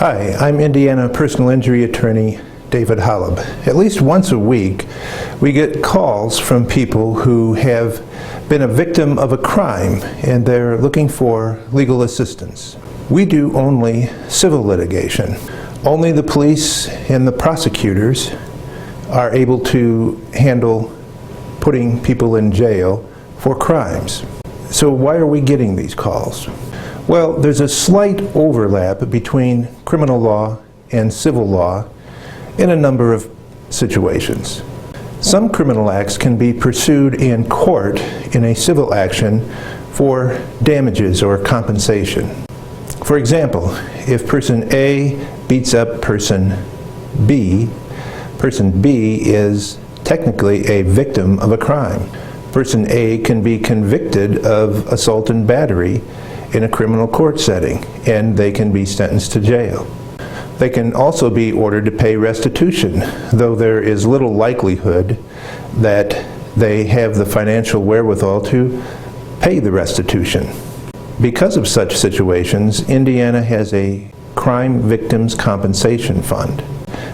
Hi, I'm Indiana personal injury attorney David Holub. At least once a week, we get calls from people who have been a victim of a crime and they're looking for legal assistance. We do only civil litigation. Only the police and the prosecutors are able to handle putting people in jail for crimes. So why are we getting these calls? Well, there's a slight overlap between criminal law and civil law in a number of situations. Some criminal acts can be pursued in court in a civil action for damages or compensation. For example, if person A beats up person B is technically a victim of a crime. Person A can be convicted of assault and battery in a criminal court setting, and they can be sentenced to jail. They can also be ordered to pay restitution, though there is little likelihood that they have the financial wherewithal to pay the restitution. Because of such situations, Indiana has a Crime Victims Compensation Fund.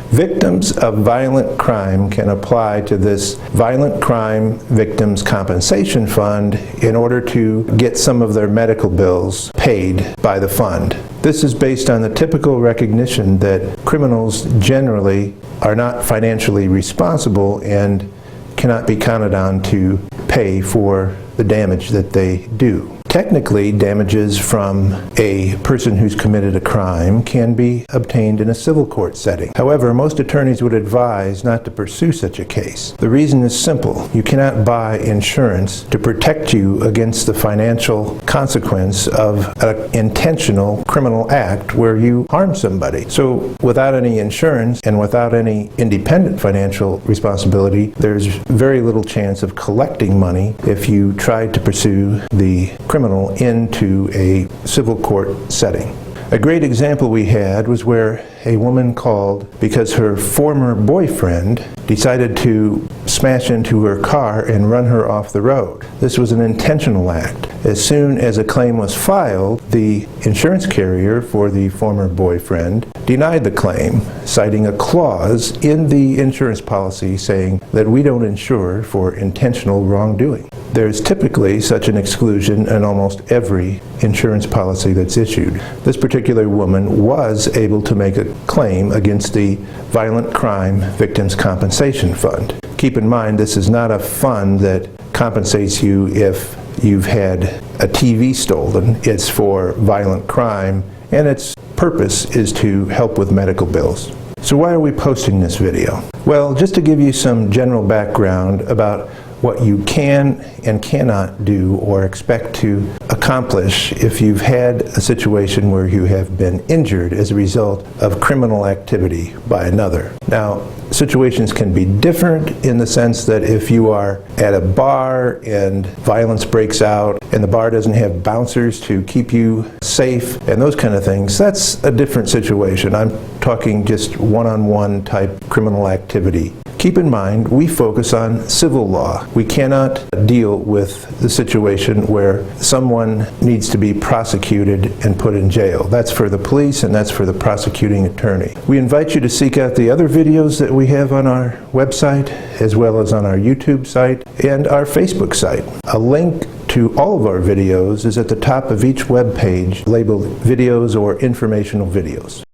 Victims of violent crime can apply to this Violent Crime Victims Compensation Fund in order to get some of their medical bills paid by the fund. This is based on the typical recognition that criminals generally are not financially responsible and cannot be counted on to pay for the damage that they do. Technically, damages from a person who's committed a crime can be obtained in a civil court setting. However, most attorneys would advise not to pursue such a case. The reason is simple. You cannot buy insurance to protect you against the financial consequence of an intentional criminal act where you harm somebody. So without any insurance and without any independent financial responsibility, there's very little chance of collecting money if you try to pursue the criminal into a civil court setting. A great example we had was where a woman called because her former boyfriend decided to smash into her car and run her off the road. This was an intentional act. As soon as a claim was filed, the insurance carrier for the former boyfriend denied the claim, citing a clause in the insurance policy saying that we don't insure for intentional wrongdoing. There's typically such an exclusion in almost every insurance policy that's issued. This particular woman was able to make a claim against the Violent Crime Victims Compensation Fund. Keep in mind, this is not a fund that compensates you if you've had a TV stolen. It's for violent crime, and its purpose is to help with medical bills. So why are we posting this video? Well, just to give you some general background about what you can and cannot do or expect to accomplish if you've had a situation where you have been injured as a result of criminal activity by another. Now, situations can be different in the sense that if you are at a bar and violence breaks out and the bar doesn't have bouncers to keep you safe and those kind of things, that's a different situation. I'm talking just one-on-one type criminal activity. Keep in mind, we focus on civil law. We cannot deal with the situation where someone needs to be prosecuted and put in jail. That's for the police and that's for the prosecuting attorney. We invite you to seek out the other videos that we have on our website, as well as on our YouTube site and our Facebook site. A link to all of our videos is at the top of each web page labeled videos or informational videos.